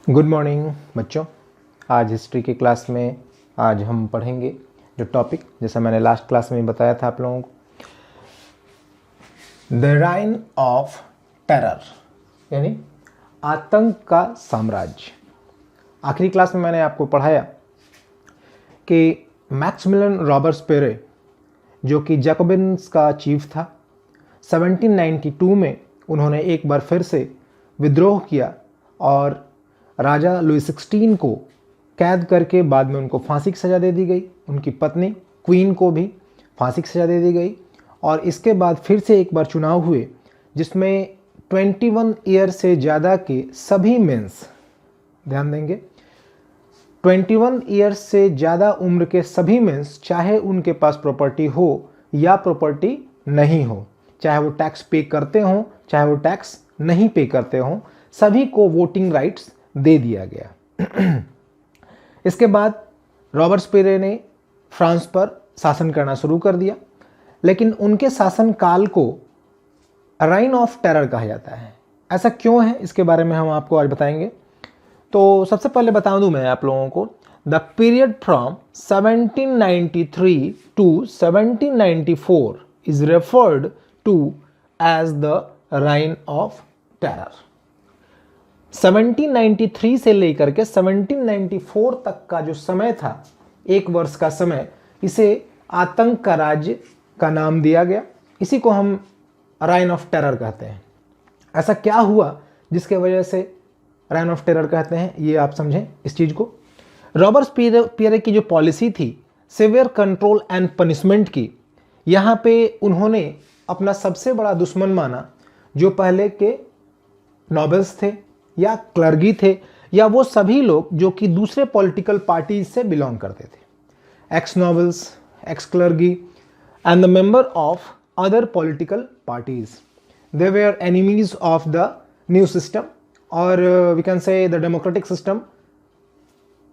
Good morning बच्चों। आज history की क्लास में आज हम पढ़ेंगे जो टॉपिक, जैसा मैंने लास्ट क्लास में बताया था आप लोगों को, द राइन ऑफ टेरर, यानी आतंक का साम्राज्य। आखिरी क्लास में मैंने आपको पढ़ाया कि मैक्सिमिलियन रॉबर्सपियरे, जो कि जैकोबिन्स का चीफ था, 1792 में उन्होंने एक बार फिर से विद्रोह किया और राजा लुई 16 को कैद करके बाद में उनको फांसी की सज़ा दे दी गई। उनकी पत्नी क्वीन को भी फांसी की सज़ा दे दी गई और इसके बाद फिर से एक बार चुनाव हुए जिसमें 21 ईयर से ज़्यादा के सभी मेंस, ध्यान देंगे, 21 ईयर से ज़्यादा उम्र के सभी मेंस, चाहे उनके पास प्रॉपर्टी हो या प्रॉपर्टी नहीं हो, चाहे वो टैक्स पे करते हों चाहे वो टैक्स नहीं पे करते हों, सभी को वोटिंग राइट्स दे दिया गया। इसके बाद रॉबर्सपियरे ने फ्रांस पर शासन करना शुरू कर दिया, लेकिन उनके शासन काल को राइन ऑफ टेरर कहा जाता है। ऐसा क्यों है, इसके बारे में हम आपको आज बताएंगे। तो सबसे पहले बता दूं मैं आप लोगों को, the period from 1793 to 1794 is referred to as the reign of terror. 1793 से लेकर के 1794 तक का जो समय था, एक वर्ष का समय, इसे आतंक का राज्य का नाम दिया गया। इसी को हम राइन ऑफ टेरर कहते हैं। ऐसा क्या हुआ जिसके वजह से राइन ऑफ टेरर कहते हैं, ये आप समझें इस चीज़ को। रॉबर्सपियरे की जो पॉलिसी थी सिवियर कंट्रोल एंड पनिशमेंट की, यहाँ पे उन्होंने अपना सबसे बड़ा दुश्मन माना जो पहले के नॉबल्स थे या क्लर्गी थे या वो सभी लोग जो कि दूसरे पॉलिटिकल पार्टीज से बिलोंग करते थे, ex nobles, ex clergy and the member of other political parties. They were enemies of the new system और we can say the democratic system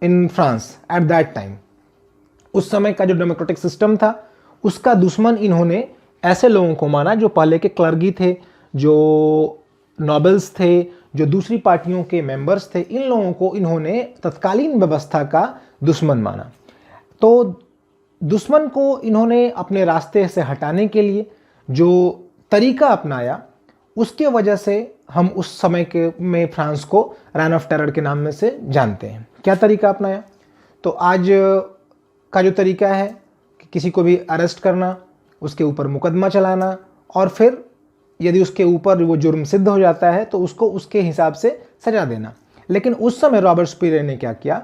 in France at that time. उस समय का जो democratic system था उसका दुश्मन इन्होंने ऐसे लोगों को माना जो पहले के क्लर्गी थे, जो नॉबल्स थे, जो दूसरी पार्टियों के मेंबर्स थे। इन लोगों को इन्होंने तत्कालीन व्यवस्था का दुश्मन माना। तो दुश्मन को इन्होंने अपने रास्ते से हटाने के लिए जो तरीका अपनाया, उसके वजह से हम उस समय के में फ्रांस को राइन ऑफ टेरर के नाम में से जानते हैं। क्या तरीका अपनाया? तो आज का जो तरीका है कि किसी को भी अरेस्ट करना, उसके ऊपर मुकदमा चलाना और फिर यदि उसके ऊपर वो जुर्म सिद्ध हो जाता है तो उसको उसके हिसाब से सजा देना। लेकिन उस समय रॉबर्सपियरे ने क्या किया?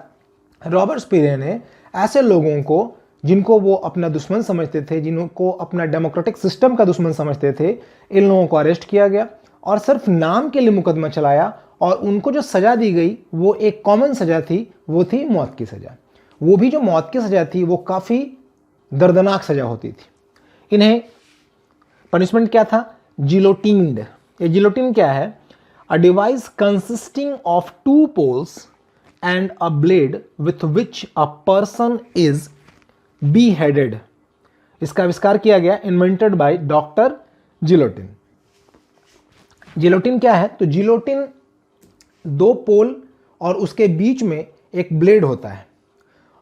रॉबर्सपियरे ने ऐसे लोगों को जिनको वो अपना दुश्मन समझते थे, जिनको अपना डेमोक्रेटिक सिस्टम का दुश्मन समझते थे, इन लोगों को अरेस्ट किया गया और सिर्फ नाम के लिए मुकदमा चलाया और उनको जो सज़ा दी गई वो एक कॉमन सज़ा थी, वो थी मौत की सज़ा। वो भी जो मौत की सज़ा थी वो काफ़ी दर्दनाक सज़ा होती थी। इन्हें पनिशमेंट क्या था? जिलोटिन्ड। ये जिलोटिन क्या है? A device consisting of 2 poles and a blade with which a person is beheaded. इसका आविष्कार किया गया, invented by doctor Guillotine. Guillotine क्या है? तो जिलोटिन 2 पोल और उसके बीच में एक ब्लेड होता है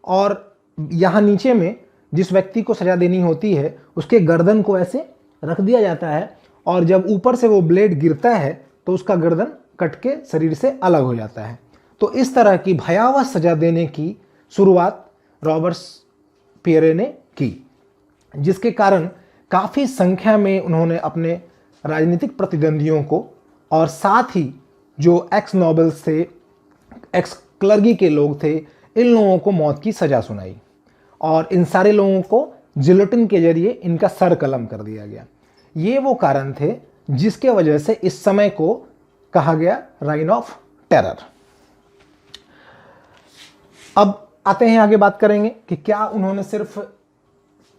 और यहाँ नीचे में जिस व्यक्ति को सजा देनी होती है उसके गर्दन को ऐसे रख दिया जाता है और जब ऊपर से वो ब्लेड गिरता है तो उसका गर्दन कट के शरीर से अलग हो जाता है। तो इस तरह की भयावह सजा देने की शुरुआत रॉबर्सपियरे ने की, जिसके कारण काफ़ी संख्या में उन्होंने अपने राजनीतिक प्रतिद्वंदियों को और साथ ही जो एक्स नॉबल्स थे, एक्स क्लर्गी के लोग थे, इन लोगों को मौत की सज़ा सुनाई और इन सारे लोगों को जिलोटिन के जरिए इनका सर कलम कर दिया गया। ये वो कारण थे जिसके वजह से इस समय को कहा गया राइन ऑफ टेरर। अब आते हैं, आगे बात करेंगे कि क्या उन्होंने सिर्फ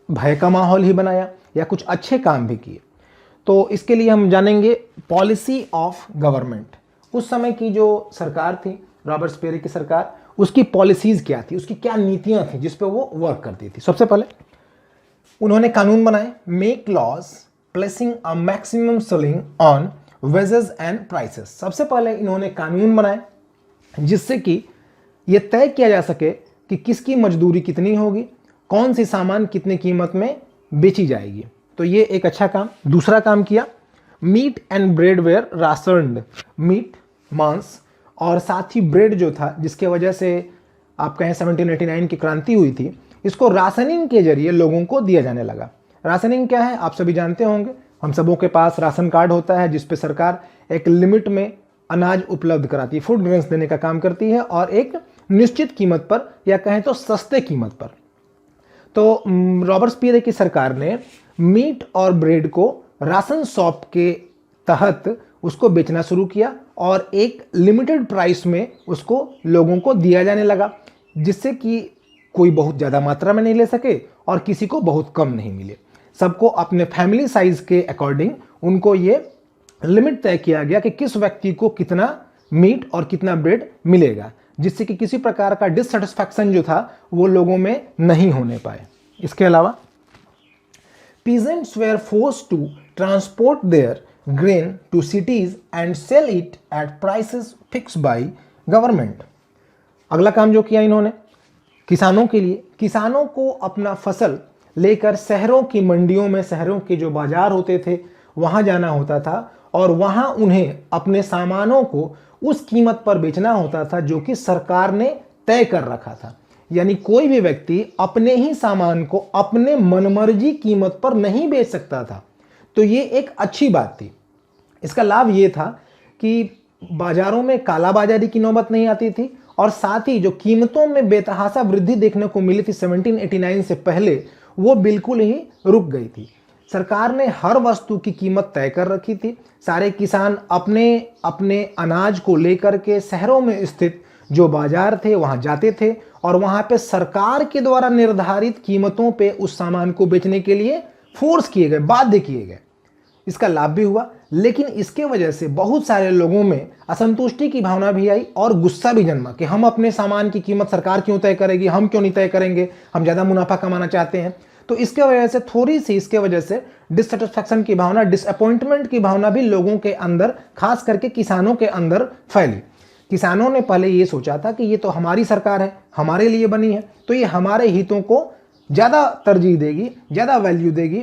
भय का माहौल ही बनाया या कुछ अच्छे काम भी किए। तो इसके लिए हम जानेंगे पॉलिसी ऑफ गवर्नमेंट। उस समय की जो सरकार थी, रॉबर्सपियरे की सरकार, उसकी पॉलिसीज क्या थी, उसकी क्या नीतियां थी जिस पे वो वर्क करती थी। सबसे पहले उन्होंने कानून बनाए, make laws placing a maximum ceiling on wages and prices. सबसे पहले इन्होंने कानून बनाए जिससे कि ये तय किया जा सके कि किसकी मजदूरी कितनी होगी, कौन सी सामान कितनी कीमत में बेची जाएगी। तो ये एक अच्छा काम। दूसरा काम किया, meat and bread were rationed. Meat, मांस और साथ ही ब्रेड जो था, जिसके वजह से आप कहें 1789 की क्रांति हुई थी, इसको राशनिंग के जरिए लोगों को दिया जाने लगा। राशनिंग क्या है आप सभी जानते होंगे, हम सबों के पास राशन कार्ड होता है जिस पे सरकार एक लिमिट में अनाज उपलब्ध कराती है, फूड ग्रेन्स देने का काम करती है और एक निश्चित कीमत पर या कहें तो सस्ते कीमत पर। तो रॉबर्टसपियर की सरकार ने मीट और ब्रेड को राशन शॉप के तहत उसको बेचना शुरू किया और एक लिमिटेड प्राइस में उसको लोगों को दिया जाने लगा, जिससे कि कोई बहुत ज़्यादा मात्रा में नहीं ले सके और किसी को बहुत कम नहीं मिले। सबको अपने फैमिली साइज के अकॉर्डिंग उनको ये लिमिट तय किया गया कि किस व्यक्ति को कितना मीट और कितना ब्रेड मिलेगा, जिससे कि किसी प्रकार का डिससेटिस्फैक्शन जो था वो लोगों में नहीं होने पाए। इसके अलावा peasants were forced to transport their grain to cities and sell it at prices fixed by government। अगला काम जो किया इन्होंने किसानों के लिए, किसानों को अपना फसल लेकर शहरों की मंडियों में, शहरों के जो बाजार होते थे वहां जाना होता था और वहां उन्हें अपने सामानों को उस कीमत पर बेचना होता था जो कि सरकार ने तय कर रखा था। यानी कोई भी व्यक्ति अपने ही सामान को अपने मनमर्जी कीमत पर नहीं बेच सकता था। तो ये एक अच्छी बात थी। इसका लाभ ये था कि बाजारों में कालाबाजारी की नौबत नहीं आती थी और साथ ही जो कीमतों में बेतहाशा वृद्धि देखने को मिली थी 1789 से पहले, वो बिल्कुल ही रुक गई थी। सरकार ने हर वस्तु की कीमत तय कर रखी थी। सारे किसान अपने अपने अनाज को लेकर के शहरों में स्थित जो बाजार थे वहां जाते थे और वहां पे सरकार के द्वारा निर्धारित कीमतों पे उस सामान को बेचने के लिए फोर्स किए गए, बाध्य किए गए। इसका लाभ भी हुआ, लेकिन इसके वजह से बहुत सारे लोगों में असंतुष्टि की भावना भी आई और गुस्सा भी जन्मा कि हम अपने सामान की कीमत सरकार क्यों तय करेगी, हम क्यों नहीं तय करेंगे, हम ज़्यादा मुनाफा कमाना चाहते हैं। तो इसके वजह से थोड़ी सी इसके वजह से डिससेटिस्फैक्शन की भावना, डिसअपॉइंटमेंट की भावना भी लोगों के अंदर, खास करके किसानों के अंदर फैली। किसानों ने पहले ये सोचा था कि ये तो हमारी सरकार है, हमारे लिए बनी है, तो ये हमारे हितों को ज़्यादा तरजीह देगी, ज़्यादा वैल्यू देगी।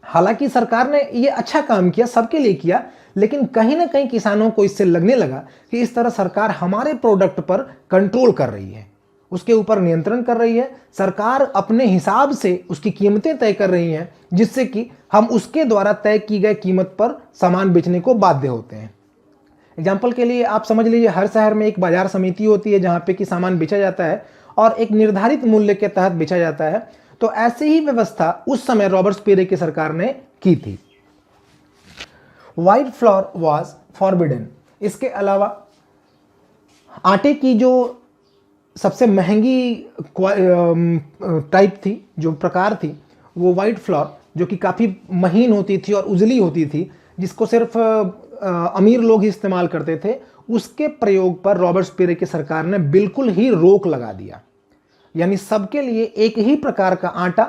हालांकि सरकार ने ये अच्छा काम किया, सबके लिए किया, लेकिन कहीं ना कहीं किसानों को इससे लगने लगा कि इस तरह सरकार हमारे प्रोडक्ट पर कंट्रोल कर रही है, उसके ऊपर नियंत्रण कर रही है, सरकार अपने हिसाब से उसकी कीमतें तय कर रही हैं, जिससे कि हम उसके द्वारा तय की गई कीमत पर सामान बेचने को बाध्य होते हैं। एग्जाम्पल के लिए आप समझ लीजिए, हर शहर में एक बाजार समिति होती है जहाँ पे कि सामान बेचा जाता है और एक निर्धारित मूल्य के तहत बेचा जाता है। तो ऐसी ही व्यवस्था उस समय रॉबर्टसपियर की सरकार ने की थी। White floor was forbidden. इसके अलावा आटे की जो सबसे महंगी टाइप थी, जो प्रकार थी, वो व्हाइट फ्लोर, जो कि काफ़ी महीन होती थी और उजली होती थी, जिसको सिर्फ अमीर लोग ही इस्तेमाल करते थे, उसके प्रयोग पर रॉबर्टसपियर की सरकार ने बिल्कुल ही रोक लगा दिया। यानी सबके लिए एक ही प्रकार का आटा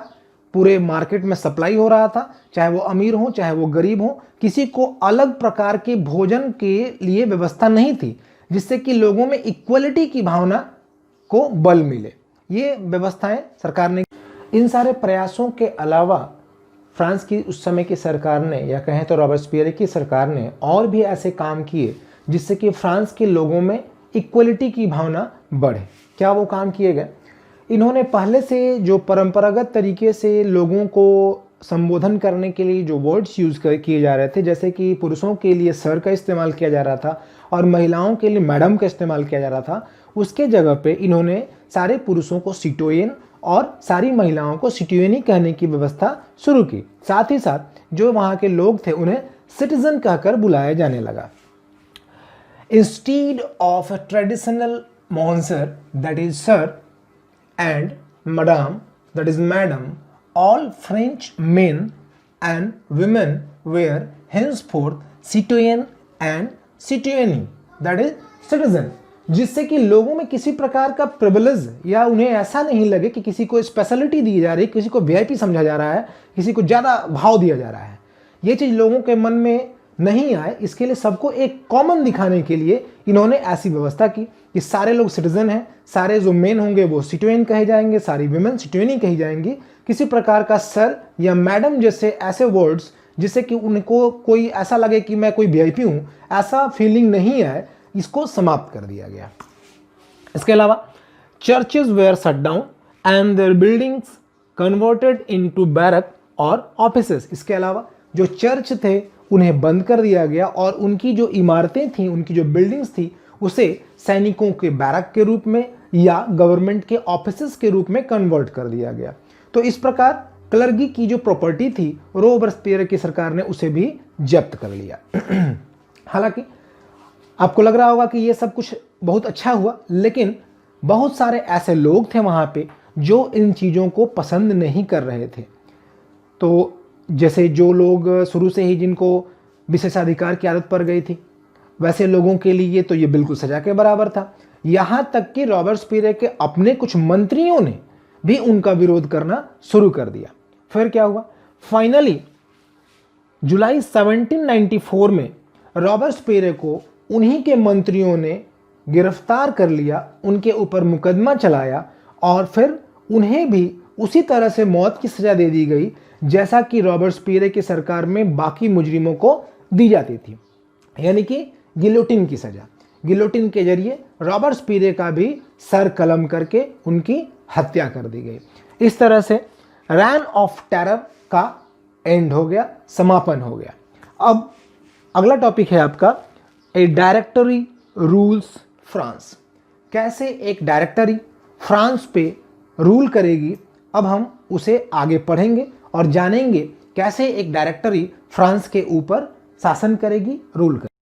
पूरे मार्केट में सप्लाई हो रहा था, चाहे वो अमीर हो चाहे वो गरीब हो, किसी को अलग प्रकार के भोजन के लिए व्यवस्था नहीं थी, जिससे कि लोगों में इक्वलिटी की भावना को बल मिले। ये व्यवस्थाएं सरकार ने। इन सारे प्रयासों के अलावा फ्रांस की उस समय की सरकार ने, या कहें तो रॉबर्टसपियर की सरकार ने, और भी ऐसे काम किए जिससे कि फ्रांस के लोगों में इक्वलिटी की भावना बढ़े। क्या वो काम किए गए? इन्होंने पहले से जो परंपरागत तरीके से लोगों को संबोधन करने के लिए जो वर्ड्स यूज़ किए जा रहे थे, जैसे कि पुरुषों के लिए सर का इस्तेमाल किया जा रहा था और महिलाओं के लिए मैडम का इस्तेमाल किया जा रहा था, उसके जगह पे इन्होंने सारे पुरुषों को सिटोयन और सारी महिलाओं को सिटोयनी कहने की व्यवस्था शुरू की। साथ ही साथ जो वहाँ के लोग थे उन्हें सिटीजन कहकर बुलाया जाने लगा। Instead of a traditional monster that is sir and madame, that is madam, all French men and women were henceforth citoyen and citoyenne, that is citizen, जिससे कि लोगों में किसी प्रकार का प्रिविलेज या उन्हें ऐसा नहीं लगे कि किसी को स्पेशलिटी दी जा रही है, किसी को वीआईपी समझा जा रहा है, किसी को ज़्यादा भाव दिया जा रहा है। ये चीज़ लोगों के मन में नहीं आए, इसके लिए सबको एक कॉमन दिखाने के लिए इन्होंने ऐसी व्यवस्था की कि सारे लोग सिटीजन हैं, सारे जो मेन होंगे वो सिटोइन कहे जाएंगे, सारी विमेन सिटोइनी कही जाएंगी। किसी प्रकार का सर या मैडम जैसे ऐसे वर्ड्स जिससे कि उनको कोई ऐसा लगे कि मैं कोई वीआईपी हूं, ऐसा फीलिंग नहीं आए, इसको समाप्त कर दिया गया। इसके अलावा churches were shut down and their buildings converted into barrack और ऑफिसेस। इसके अलावा जो चर्च थे उन्हें बंद कर दिया गया और उनकी जो इमारतें थी, उनकी जो बिल्डिंग्स थी, उसे सैनिकों के बैरक के रूप में या गवर्नमेंट के ऑफिसेस के रूप में कन्वर्ट कर दिया गया। तो इस प्रकार क्लर्गी की जो प्रॉपर्टी थी रोबेस्पियर की सरकार ने उसे भी जब्त कर लिया। हालांकि आपको लग रहा होगा कि ये सब कुछ बहुत अच्छा हुआ, लेकिन बहुत सारे ऐसे लोग थे वहां पे जो इन चीज़ों को पसंद नहीं कर रहे थे। तो जैसे जो लोग शुरू से ही जिनको विशेषाधिकार की आदत पड़ गई थी, वैसे लोगों के लिए तो ये बिल्कुल सजा के बराबर था। यहाँ तक कि रॉबेस्पियर के अपने कुछ मंत्रियों ने भी उनका विरोध करना शुरू कर दिया। फिर क्या हुआ? फाइनली जुलाई 1794 में रॉबेस्पियर को उन्हीं के मंत्रियों ने गिरफ्तार कर लिया, उनके ऊपर मुकदमा चलाया और फिर उन्हें भी उसी तरह से मौत की सजा दे दी गई जैसा कि रॉबेस्पियर की सरकार में बाकी मुजरिमों को दी जाती थी, यानी कि गिलोटिन की सजा। गिलोटिन के जरिए रॉबेस्पियर का भी सर कलम करके उनकी हत्या कर दी गई। इस तरह से रेन ऑफ टेरर का एंड हो गया, समापन हो गया। अब अगला टॉपिक है आपका ए डायरेक्टरी रूल्स फ्रांस। कैसे एक डायरेक्टरी फ्रांस पे रूल करेगी, अब हम उसे आगे पढ़ेंगे और जानेंगे कैसे एक डायरेक्टरी फ्रांस के ऊपर शासन करेगी, रूल करेगी।